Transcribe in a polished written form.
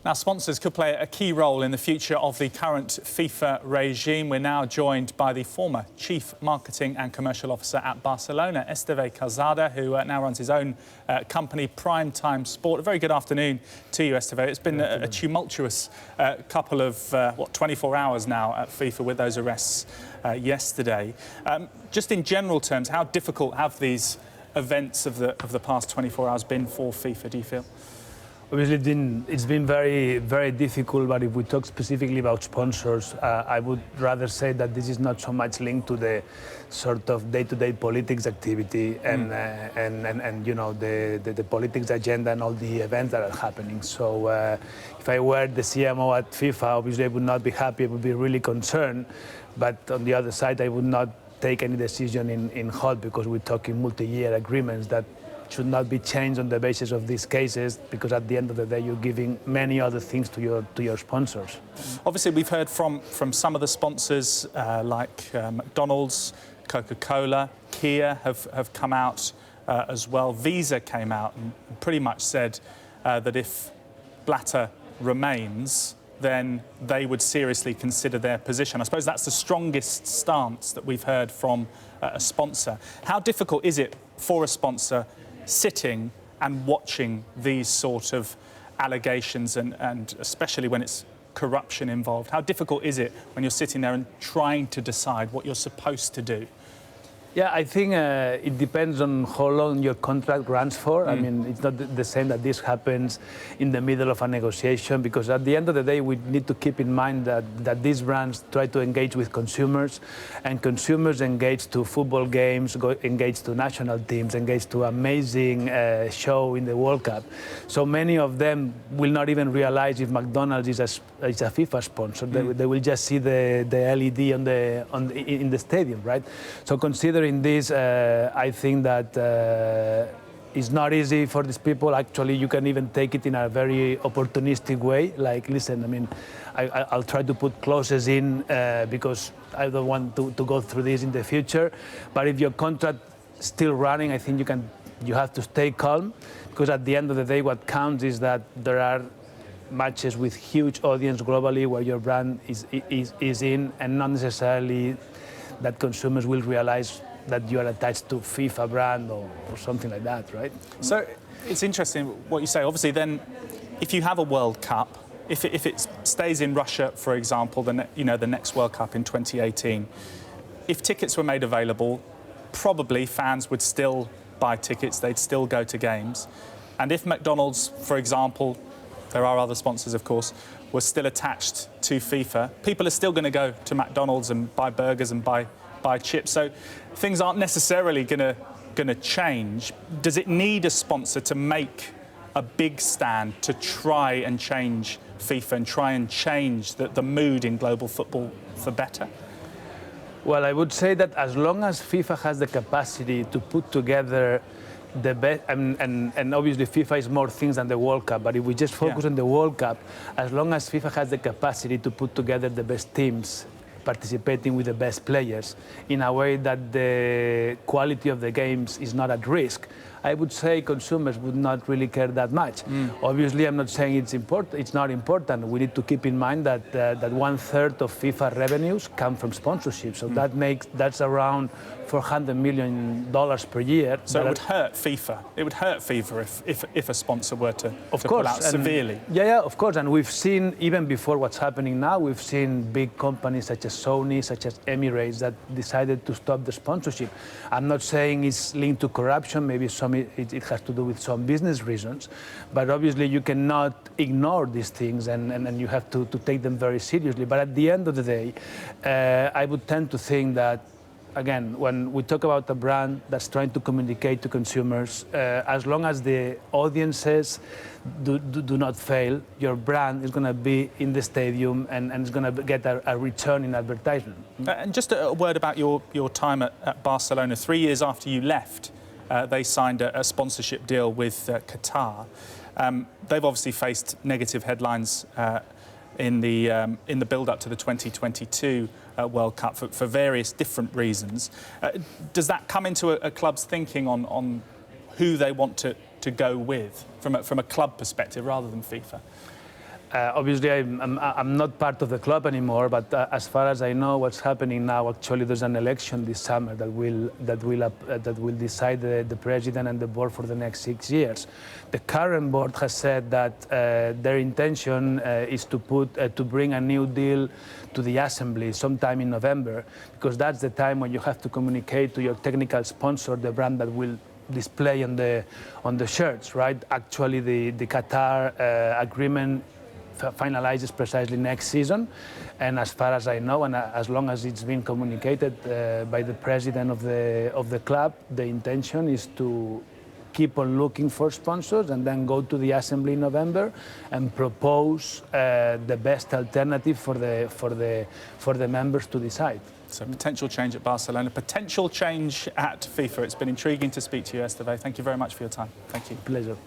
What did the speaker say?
Now, sponsors could play a key role in the future of the current FIFA regime. We're now joined by the former Chief Marketing and Commercial Officer at Barcelona, Esteve Calzada, who now runs his own company, Prime Time Sport. A very good afternoon to you, Esteve. It's been a tumultuous couple of, 24 hours now at FIFA with those arrests yesterday. Just in general terms, how difficult have these events of the past 24 hours been for FIFA, do you feel? Obviously, it's been very, very difficult, but if we talk specifically about sponsors, I would rather say that this is not so much linked to the sort of day-to-day politics activity and you know, the politics agenda and all the events that are happening. So if I were the CMO at FIFA, obviously I would not be happy, I would be really concerned. But on the other side, I would not take any decision in hot, because we're talking multi-year agreements that should not be changed on the basis of these cases, because at the end of the day, you're giving many other things to your sponsors. Obviously, we've heard from some of the sponsors like McDonald's, Coca-Cola, Kia have come out as well. Visa came out and pretty much said that if Blatter remains, then they would seriously consider their position. I suppose that's the strongest stance that we've heard from a sponsor. How difficult is it for a sponsor sitting and watching these sort of allegations, and especially when it's corruption involved? How difficult is it when you're sitting there and trying to decide what you're supposed to do? Yeah, I think it depends on how long your contract runs for. I mean, it's not the same that this happens in the middle of a negotiation, because at the end of the day, we need to keep in mind that these brands try to engage with consumers, and consumers engage to football games, engage to national teams, engage to amazing show in the World Cup. So many of them will not even realize if McDonald's is a FIFA sponsor. They will just see the LED in the stadium, right? So considering this, I think that it's not easy for these people. Actually, you can even take it in a very opportunistic way. Like, listen, I mean, I'll try to put clauses in because I don't want to go through this in the future. But if your contract is still running, I think you have to stay calm, because at the end of the day, what counts is that there are matches with huge audience globally where your brand is in, and not necessarily that consumers will realize that you are attached to FIFA brand or something like that, right? So it's interesting what you say. Obviously, then, if you have a World Cup, if it stays in Russia, for example, the next World Cup in 2018, if tickets were made available, probably fans would still buy tickets. They'd still go to games. And if McDonald's, for example, there are other sponsors, of course, were still attached to FIFA, people are still going to go to McDonald's and buy burgers and buy chips. So things aren't necessarily going to change. Does it need a sponsor to make a big stand to try and change FIFA and try and change the mood in global football for better? Well, I would say that as long as FIFA has the capacity to put together the best, and obviously FIFA is more things than the World Cup, but if we just focus on the World Cup, as long as FIFA has the capacity to put together the best teams, participating with the best players in a way that the quality of the games is not at risk, I would say consumers would not really care that much. Obviously, I'm not saying it's important. It's not important. We need to keep in mind that that 1/3 of FIFA revenues come from sponsorship. So that's around $400 million per year. So it would hurt FIFA. It would hurt FIFA if a sponsor were to pull out severely. Yeah, of course. And we've seen, even before what's happening now, we've seen big companies such as Sony, such as Emirates, that decided to stop the sponsorship. I'm not saying it's linked to corruption. Maybe it has to do with some business reasons. But obviously, you cannot ignore these things, and you have to take them very seriously. But at the end of the day, I would tend to think that, again, when we talk about a brand that's trying to communicate to consumers, as long as the audiences do not fail, your brand is going to be in the stadium and it's going to get a return in advertisement. And just a word about your time at Barcelona. 3 years after you left, they signed a sponsorship deal with Qatar. They've obviously faced negative headlines in the build-up to the 2022 World Cup for various different reasons. Does that come into a club's thinking on who they want to go with from a club perspective rather than FIFA? Obviously, I'm not part of the club anymore, but as far as I know, what's happening now, actually, there's an election this summer that will decide the president and the board for the next 6 years. The current board has said that their intention is to bring a new deal to the assembly sometime in November, because that's the time when you have to communicate to your technical sponsor the brand that will display on the shirts, right? Actually, the Qatar agreement finalizes precisely next season, and as far as I know, and as long as it's been communicated by the president of the club, the intention is to keep on looking for sponsors and then go to the assembly in November and propose the best alternative for the members to decide. So potential change at Barcelona, potential change at FIFA. It's been intriguing to speak to you, Esteve. Thank you very much for your time. Thank you. Pleasure.